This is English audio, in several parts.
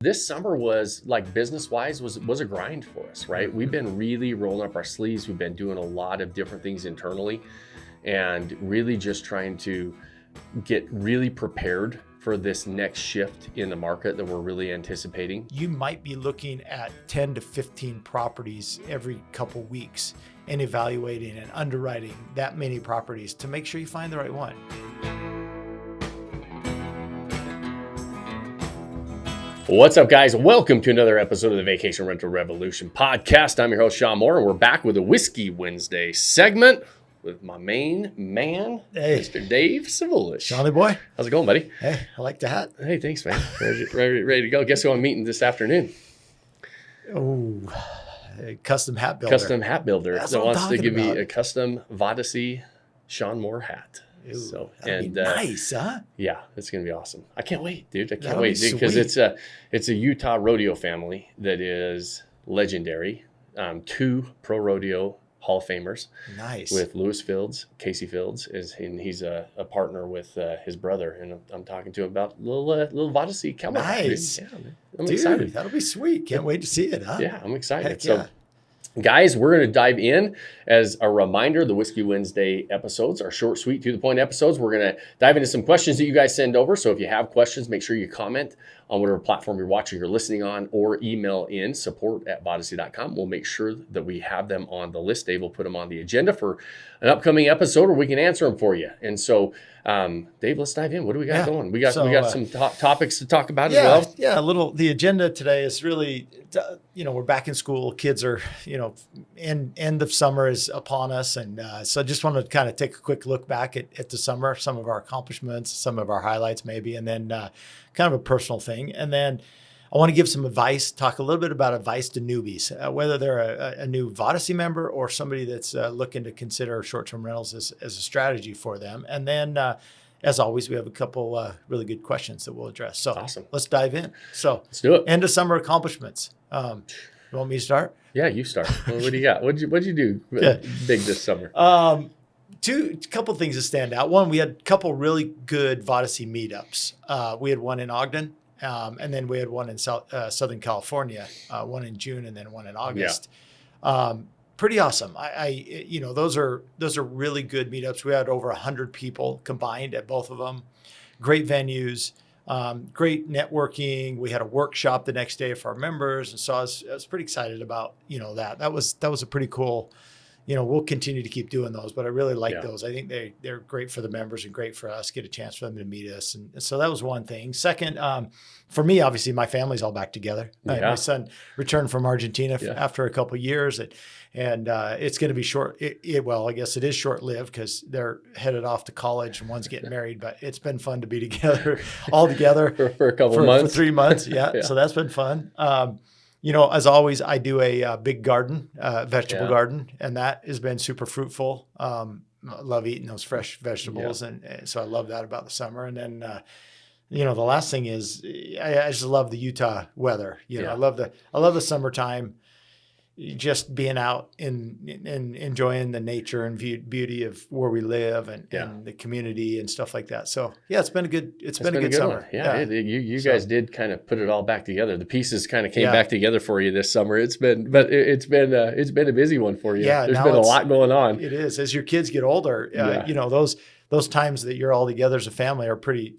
This summer was like business wise was a grind for us, right? We've been really rolling up our sleeves. We've been doing a lot of different things internally and really just trying to get really prepared for this next shift in the market that we're really anticipating. You might be looking at 10 to 15 properties every couple weeks and evaluating and underwriting that many properties to make sure you find the right one. What's up, guys? Welcome to another episode of the Vacation Rental Revolution podcast. I'm your host, Shawn Moore, and we're back with a Whiskey Wednesday segment with my main man, Mr. Dave Civilich. Shawnee boy. How's it going, buddy? Hey, I like the hat. Hey, thanks, man. Ready to go. Guess who I'm meeting this afternoon? Oh, a custom hat builder. Custom hat builder That's that what I'm wants to talking give me about. a custom Vodacy Shawn Moore hat. Ooh, So that'd be nice, huh? Yeah, it's gonna be awesome. I can't wait, dude. I can't That'll wait be because sweet. it's a Utah rodeo family that is legendary. Two pro rodeo Hall of Famers Nice. with Lewis Fields, Casey Fields and he's a partner with his brother, and I'm talking to him about little Vodacy cowboy hat, dude. Nice. Yeah, man. I'm Dude, excited. that'll be sweet. Can't wait to see it, huh? Yeah, I'm excited. Heck So, yeah. guys, we're going to dive in. As a reminder, the Whiskey Wednesday episodes are short, sweet, to the point episodes. We're going to dive into some questions that you guys send over. So if you have questions, make sure you comment on whatever platform you're watching or listening on, or email in support@vodacy.com. We'll make sure that we have them on the list. Dave will put them on the agenda for an upcoming episode, or we can answer them for you. And so, Dave, let's dive in. What do we got Yeah. going? We got some topics to talk about as Yeah, well. yeah. The agenda today is really, we're back in school. Kids are, end of summer is upon us. And so I just want to kind of take a quick look back at the summer, some of our accomplishments, some of our highlights maybe, and then kind of a personal thing. And then I want to give some advice, talk a little bit about advice to newbies, whether they're a new Vodacy member or somebody that's looking to consider short-term rentals as a strategy for them. And then, as always, we have a couple really good questions that we'll address. So Awesome. Let's dive in. So Let's do it. end of summer accomplishments. You want me to start? Yeah, you start. What do you got? What'd you do Good. big this summer? Couple things that stand out. One, we had a couple really good Vodacy meetups. We had one in Ogden, and then we had one in Southern California, one in June, and then one in August. Pretty awesome. Those are really good meetups. We had over 100 people combined at both of them. Great venues, great networking. We had a workshop the next day for our members, and so I was pretty excited about that. That was a pretty cool. We'll continue to keep doing those, but I really like those. I think they're great for the members and great for us, get a chance for them to meet us. And so that was one thing. Second, for me, obviously, my family's all back together. Yeah. My son returned from Argentina after a couple of years, and it's going to be short. I guess it is short-lived because they're headed off to college and one's getting married, but it's been fun to be together, all together for a couple months. For 3 months. Yeah. So that's been fun. As always, I do a big garden, vegetable garden, and that has been super fruitful. I love eating those fresh vegetables, and so I love that about the summer. And then, the last thing is I just love the Utah weather. I love the summertime. Just being out and enjoying the nature and beauty of where we live and the community and stuff like that. So it's been a good summer. One. Yeah. You guys did kind of put it all back together. The pieces kind of came back together for you this summer. It's been a busy one for you. Yeah, there's been a lot going on. It is. As your kids get older, those times that you're all together as a family are pretty,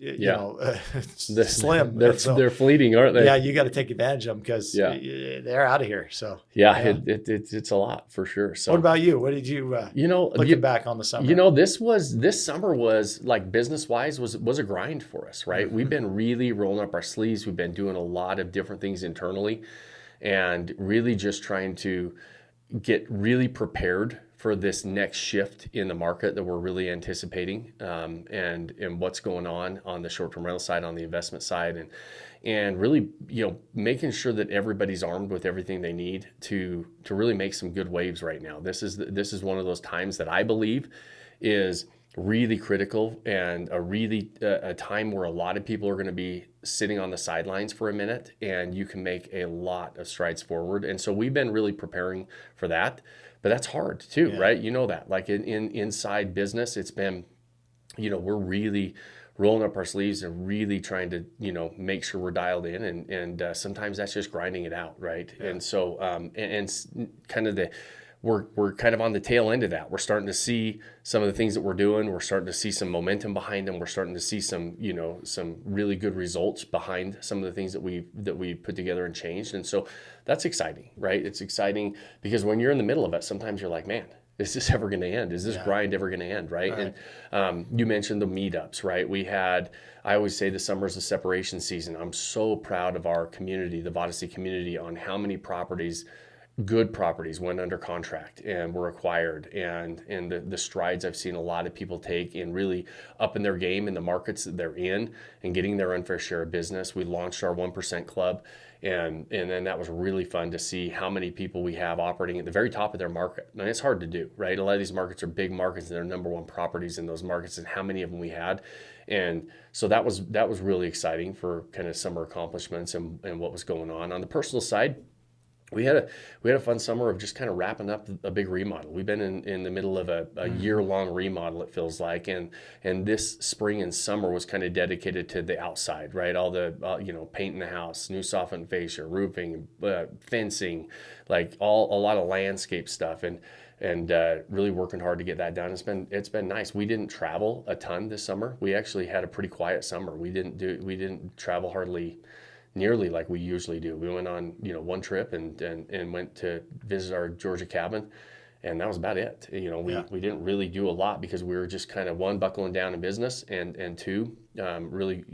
slim. They're fleeting, aren't they? Yeah, you got to take advantage of them because they're out of here. So it's a lot for sure. So what about you? What did you looking back on the summer? This summer was like business wise was a grind for us, right? Mm-hmm. We've been really rolling up our sleeves. We've been doing a lot of different things internally, and really just trying to get really prepared for this next shift in the market that we're really anticipating, and what's going on the short-term rental side, on the investment side, and really making sure that everybody's armed with everything they need to really make some good waves right now. This is one of those times that I believe is really critical, and a time where a lot of people are going to be sitting on the sidelines for a minute, and you can make a lot of strides forward. And so we've been really preparing for that. But that's hard too, right? You know that, like in inside business, it's been, we're really rolling up our sleeves and really trying to, make sure we're dialed in. And sometimes that's just grinding it out, right? Yeah. And so, kind of we're kind of on the tail end of that. We're starting to see some of the things that we're doing. We're starting to see some momentum behind them. We're starting to see some, some really good results behind some of the things that we put together and changed. And so that's exciting, right? It's exciting because when you're in the middle of it, sometimes you're like, man, is this ever going to end? Is this grind ever going to end, right? Right. And you mentioned the meetups, right? I always say the summer is the separation season. I'm so proud of our community, the Vodacy community, on how many good properties went under contract and were acquired, and the strides I've seen a lot of people take in really upping their game in the markets that they're in and getting their unfair share of business. We launched our 1% club, and then that was really fun to see how many people we have operating at the very top of their market. And it's hard to do, right? A lot of these markets are big markets and they're number one properties in those markets, and how many of them we had. And so that was really exciting for kind of summer accomplishments and what was going on. On the personal side, we had a fun summer of just kind of wrapping up a big remodel. We've been in the middle of a year-long remodel, it feels like, and this spring and summer was kind of dedicated to the outside, right? All the painting the house, new soffit fascia, roofing, fencing, like a lot of landscape stuff, and really working hard to get that done. It's been nice. We didn't travel a ton this summer. We actually had a pretty quiet summer. We didn't travel hardly nearly like we usually do. We went on, one trip and went to visit our Georgia cabin, and that was about it. We didn't really do a lot because we were just kind of, one, buckling down in business, and two, really,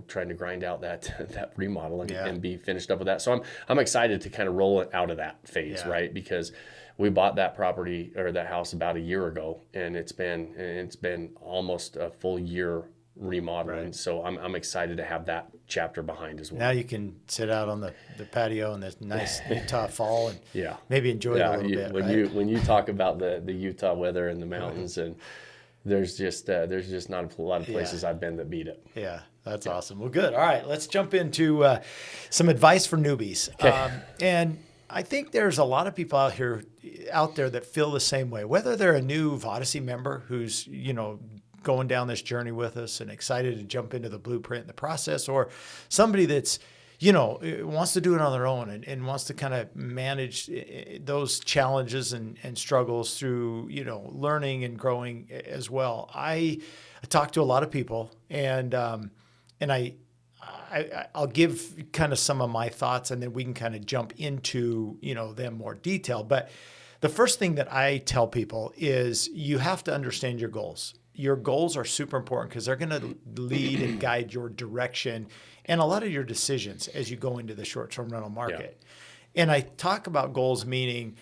trying to grind out that remodel and be finished up with that. So I'm excited to kind of roll it out of that phase, right? Because we bought that property or that house about a year ago, and it's been almost a full year remodeling. Right. So I'm excited to have that chapter behind as well. Now you can sit out on the patio in this nice Utah fall and maybe enjoy it a little bit. When you talk about the Utah weather and the mountains, and there's just not a lot of places I've been that beat it. Yeah, that's awesome. Well, good. All right, let's jump into some advice for newbies. Okay. And I think there's a lot of people out there that feel the same way, whether they're a new Vodacy member who's going down this journey with us and excited to jump into the blueprint and the process, or somebody that's, wants to do it on their own and wants to kind of manage those challenges and struggles through, learning and growing as well. I talk to a lot of people, and I'll give kind of some of my thoughts, and then we can kind of jump into, them more detail. But the first thing that I tell people is you have to understand your goals. Your goals are super important because they're going to lead and guide your direction and a lot of your decisions as you go into the short-term rental market. Yeah. And I talk about goals meaning,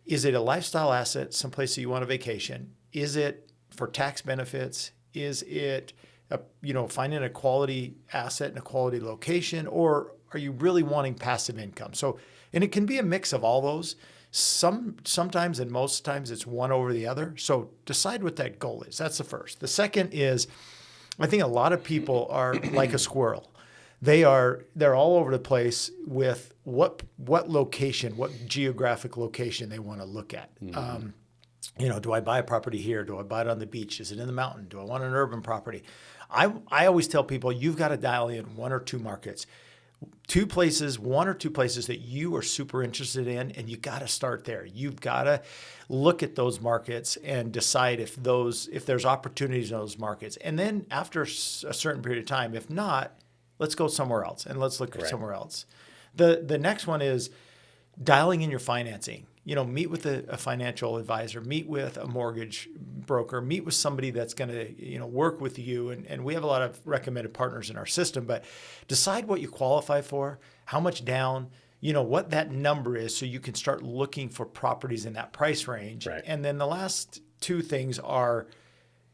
is it a lifestyle asset, someplace that you want a vacation? Is it for tax benefits? Is it finding a quality asset in a quality location? Or are you really wanting passive income? So, and it can be a mix of all those. Sometimes and most times it's one over the other. So decide what that goal is. That's the first. The second is, I think a lot of people are like a squirrel. They're all over the place with what location, what geographic location they want to look at. Mm-hmm. Do I buy a property here? Do I buy it on the beach? Is it in the mountain? Do I want an urban property? I always tell people you've got to dial in one or two markets. One or two places that you are super interested in, and you got to start there. You've got to look at those markets and decide if there's opportunities in those markets. And then after a certain period of time, if not, let's go somewhere else and let's look at somewhere else. The next one is dialing in your financing. Meet with a financial advisor, meet with a mortgage broker, meet with somebody that's going to, work with you. And we have a lot of recommended partners in our system, but decide what you qualify for, how much down, what that number is, so you can start looking for properties in that price range. Right. And then the last two things are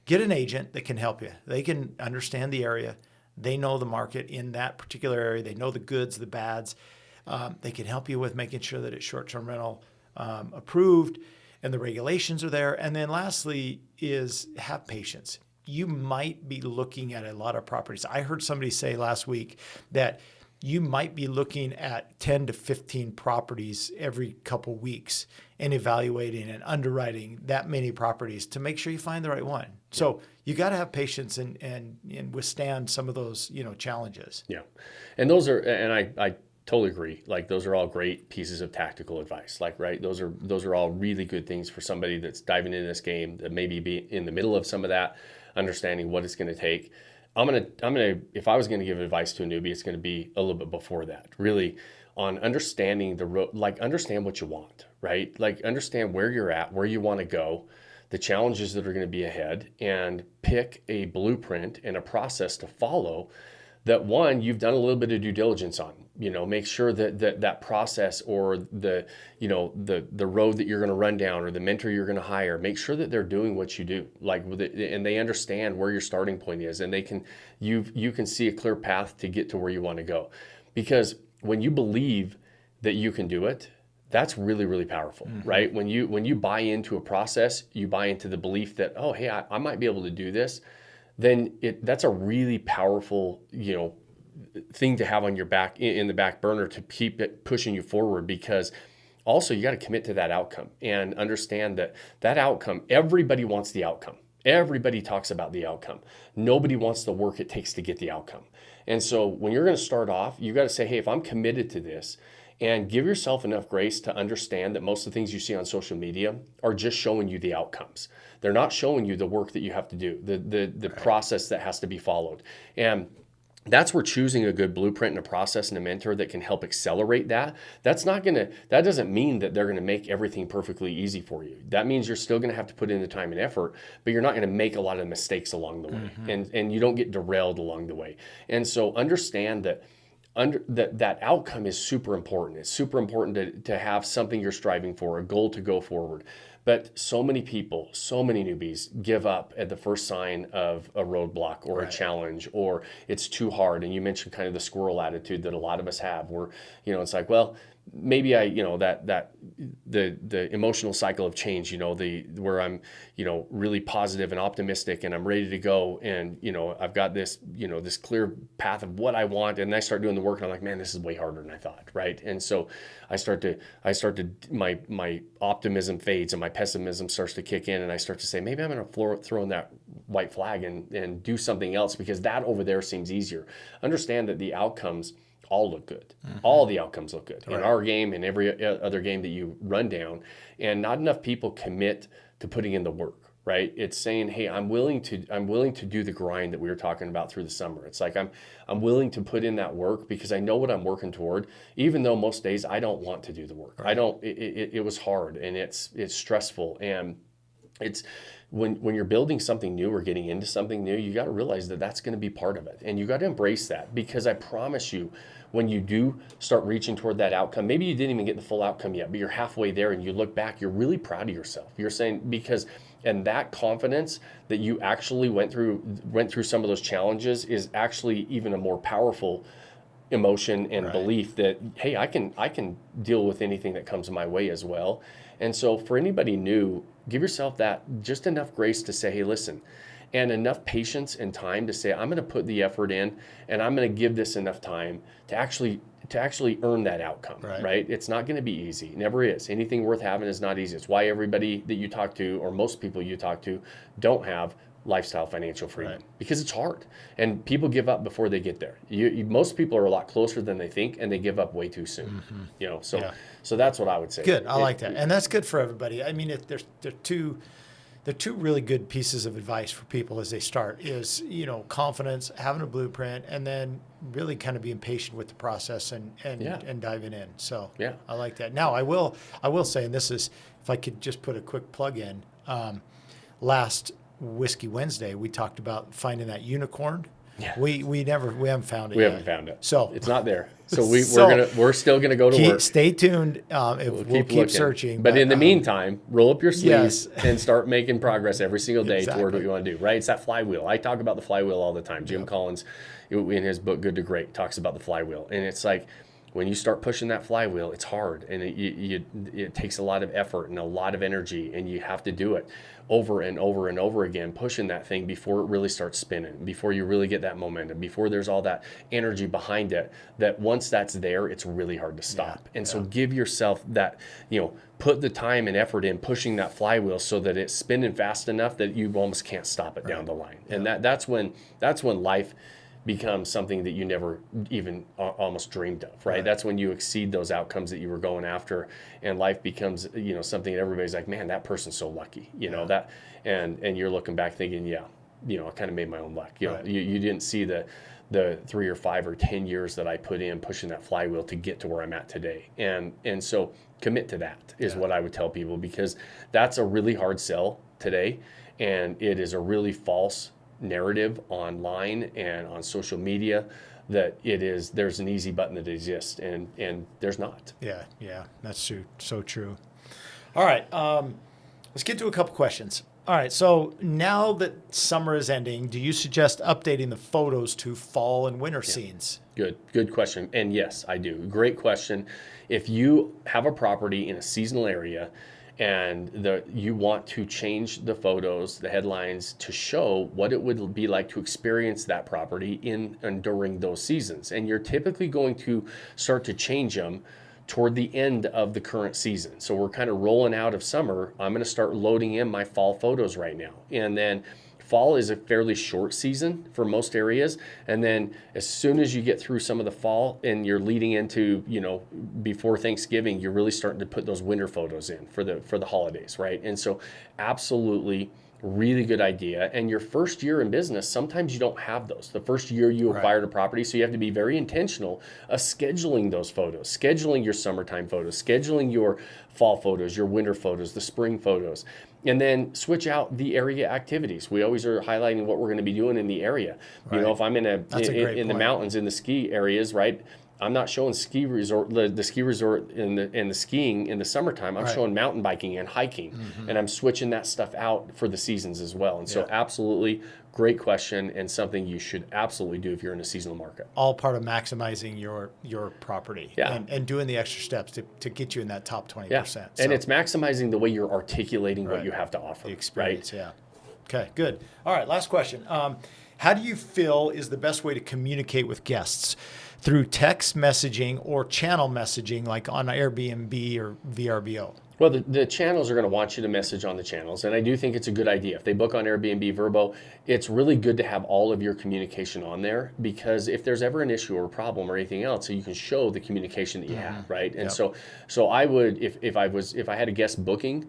get an agent that can help you. They can understand the area. They know the market in that particular area. They know the goods, the bads. They can help you with making sure that it's short-term rental approved and the regulations are there. And then lastly is have patience. You might be looking at a lot of properties. I heard somebody say last week that you might be looking at 10 to 15 properties every couple weeks and evaluating and underwriting that many properties to make sure you find the right one. So you got to have patience and withstand some of those, challenges. Yeah. And those are, and I totally agree. Like those are all great pieces of tactical advice. Like, right. Those are all really good things for somebody that's diving into this game, that maybe be in the middle of some of that, understanding what it's going to take. I'm going to, if I was going to give advice to a newbie, it's going to be a little bit before that, really on understanding the road, like understand what you want, right? Like understand where you're at, where you want to go, the challenges that are going to be ahead, and pick a blueprint and a process to follow that, one, you've done a little bit of due diligence on. Make sure that process, or the road that you're going to run down, or the mentor you're going to hire, make sure that they're doing what you do, like with it, and they understand where your starting point is, and you can see a clear path to get to where you want to go. Because when you believe that you can do it, that's really, really powerful, right? When you buy into a process, you buy into the belief that, oh, hey, I might be able to do this, then that's a really powerful, thing to have on your back, in the back burner, to keep it pushing you forward. Because also you got to commit to that outcome and understand that outcome, everybody wants the outcome. Everybody talks about the outcome. Nobody wants the work it takes to get the outcome. And so when you're going to start off, you got to say, hey, if I'm committed to this, and give yourself enough grace to understand that most of the things you see on social media are just showing you the outcomes. They're not showing you the work that you have to do, the process that has to be followed. And that's where choosing a good blueprint and a process and a mentor that can help accelerate that. That doesn't mean that they're going to make everything perfectly easy for you. That means you're still going to have to put in the time and effort, but you're not going to make a lot of mistakes along the way, and you don't get derailed along the way. And so understand that that outcome is super important. It's super important to have something you're striving for, a goal to go forward. But so many people, so many newbies give up at the first sign of a roadblock or a challenge, or it's too hard. And you mentioned kind of the squirrel attitude that a lot of us have, where, it's like, well, maybe the emotional cycle of change, where I'm, really positive and optimistic, and I'm ready to go. And, I've got this, this clear path of what I want. And I start doing the work, and I'm like, man, this is way harder than I thought. Right. And so my optimism fades and my pessimism starts to kick in, and I start to say, maybe I'm going to throw in that white flag and do something else, because that over there seems easier. Understand that the outcomes all look good. All the outcomes look good in our game and every other game that you run down. And not enough people commit to putting in the work, right? It's saying, hey, I'm willing to do the grind that we were talking about through the summer. It's like, I'm willing to put in that work because I know what I'm working toward, even though most days I don't want to do the work. It was hard, and it's stressful. And it's when you're building something new or getting into something new, you got to realize that that's going to be part of it. And you got to embrace that, because I promise you, when you do start reaching toward that outcome, maybe you didn't even get the full outcome yet, but you're halfway there, and you look back, you're really proud of yourself. You're saying, and that confidence that you actually went through some of those challenges is actually even a more powerful emotion and belief that, hey, I can deal with anything that comes my way as well. And so for anybody new, give yourself that just enough grace to say, hey, listen, and enough patience and time to say, I'm going to put the effort in, and I'm going to give this enough time to actually earn that outcome, right? It's not going to be easy. It never is. Anything worth having is not easy. It's why everybody that you talk to, or most people you talk to, don't have lifestyle financial freedom, because it's hard, and people give up before they get there. Most people are a lot closer than they think, and they give up way too soon. So that's what I would say. Good. I like that, and that's good for everybody. I mean, they're two really good pieces of advice for people as they start is, confidence, having a blueprint, and then really kind of being patient with the process and diving in. So I like that. Now I will say, and this is, if I could just put a quick plug in, last Whiskey Wednesday, we talked about finding that unicorn. Yeah. We haven't found it. We haven't found it. So it's not there. So we're still gonna go to work. Stay tuned. We'll keep searching. But in the meantime, roll up your sleeves and start making progress every single day toward what you want to do. Right? It's that flywheel. I talk about the flywheel all the time. Jim Collins, in his book Good to Great, talks about the flywheel, and it's like, when you start pushing that flywheel, it's hard, and it takes a lot of effort and a lot of energy, and you have to do it over and over and over again, pushing that thing before it really starts spinning, before you really get that momentum, before there's all that energy behind it, that once that's there, it's really hard to stop. And so give yourself that, put the time and effort in pushing that flywheel so that it's spinning fast enough that you almost can't stop it down the line. And that's when life becomes something that you never even almost dreamed of, right? That's when you exceed those outcomes that you were going after, and life becomes, something that everybody's like, man, that person's so lucky, that, and you're looking back thinking, I kind of made my own luck. You didn't see the 3 or 5 or 10 years that I put in pushing that flywheel to get to where I'm at today. And so commit to that is what I would tell people, because that's a really hard sell today. And it is a really false narrative online and on social media that there's an easy button that exists, and there's not. Yeah, that's true. So true. All right, let's get to a couple questions. All right, so now that summer is ending, do you suggest updating the photos to fall and winter scenes? Good question. And yes, I do. Great question. If you have a property in a seasonal area and you want to change the photos, the headlines, to show what it would be like to experience that property in and during those seasons, and you're typically going to start to change them toward the end of the current season. So we're kind of rolling out of summer. I'm going to start loading in my fall photos right now. And then fall is a fairly short season for most areas. And then as soon as you get through some of the fall and you're leading into, before Thanksgiving, you're really starting to put those winter photos in for the holidays, right? And so absolutely really good idea. And your first year in business, sometimes you don't have those. The first year you acquired a property, so you have to be very intentional of scheduling those photos, scheduling your summertime photos, scheduling your fall photos, your winter photos, the spring photos, and then switch out the area activities. We always are highlighting what we're going to be doing in the area. Right. If I'm in the mountains, in the ski areas, right? I'm not showing ski resort, the ski resort and the skiing in the summertime. I'm showing mountain biking and hiking, and I'm switching that stuff out for the seasons as well. And so absolutely great question, and something you should absolutely do if you're in a seasonal market. All part of maximizing your property and doing the extra steps to get you in that top 20%. Yeah. So, and it's maximizing the way you're articulating what you have to offer. The experience, Okay, good. All right, last question. How do you feel is the best way to communicate with guests? Through text messaging or channel messaging, like on Airbnb or VRBO? Well, the channels are going to want you to message on the channels, and I do think it's a good idea. If they book on Airbnb, Vrbo, it's really good to have all of your communication on there, because if there's ever an issue or a problem or anything else, so you can show the communication that you have, right? And so I would, if I had a guest booking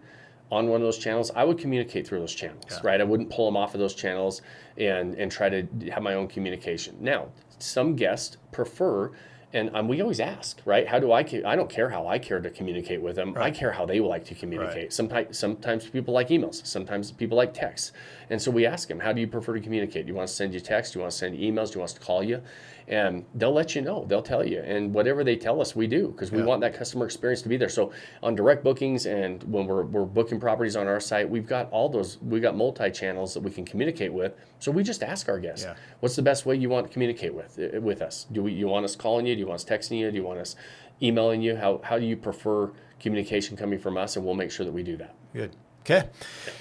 on one of those channels, I would communicate through those channels, right? I wouldn't pull them off of those channels and try to have my own communication. Now, some guests prefer, and we always ask, right? How do I don't care how I care to communicate with them. I care how they would like to communicate. Sometimes people like emails. Sometimes people like texts. And so we ask them, how do you prefer to communicate? Do you want us to send you text? Do you want us to send you emails? Do you want us to call you? And they'll let you know. They'll tell you. And whatever they tell us, we do, because we want that customer experience to be there. So on direct bookings and when we're booking properties on our site, we've got all those. We've got multi-channels that we can communicate with. So we just ask our guests, what's the best way you want to communicate with us? You want us calling you? Do you want us texting you? Do you want us emailing you? How do you prefer communication coming from us? And we'll make sure that we do that. Good. Okay.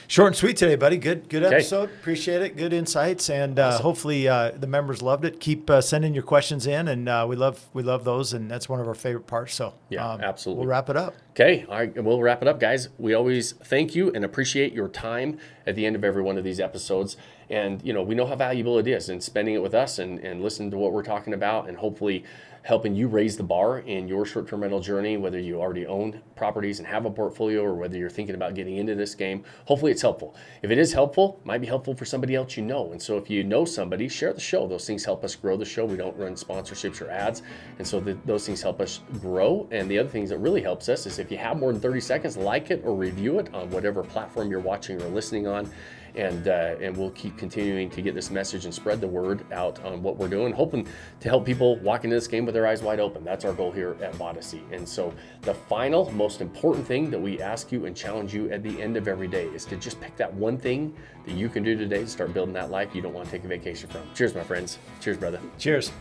Short and sweet today, buddy. Good episode. Appreciate it. Good insights. And hopefully the members loved it. Keep sending your questions in, and we love those, and that's one of our favorite parts. So absolutely. We'll wrap it up. Okay. All right. We'll wrap it up, guys. We always thank you and appreciate your time at the end of every one of these episodes. And, we know how valuable it is, and spending it with us and listening to what we're talking about, and hopefully helping you raise the bar in your short-term rental journey, whether you already own properties and have a portfolio, or whether you're thinking about getting into this game. Hopefully it's helpful. If it is helpful, it might be helpful for somebody else you know. And so if you know somebody, share the show. Those things help us grow the show. We don't run sponsorships or ads. And so those things help us grow. And the other things that really helps us is if you have more than 30 seconds, like it or review it on whatever platform you're watching or listening on. And we'll keep continuing to get this message and spread the word out on what we're doing, hoping to help people walk into this game with their eyes wide open. That's our goal here at Odyssey. And so the final, most important thing that we ask you and challenge you at the end of every day is to just pick that one thing that you can do today to start building that life you don't want to take a vacation from. Cheers, my friends. Cheers, brother. Cheers.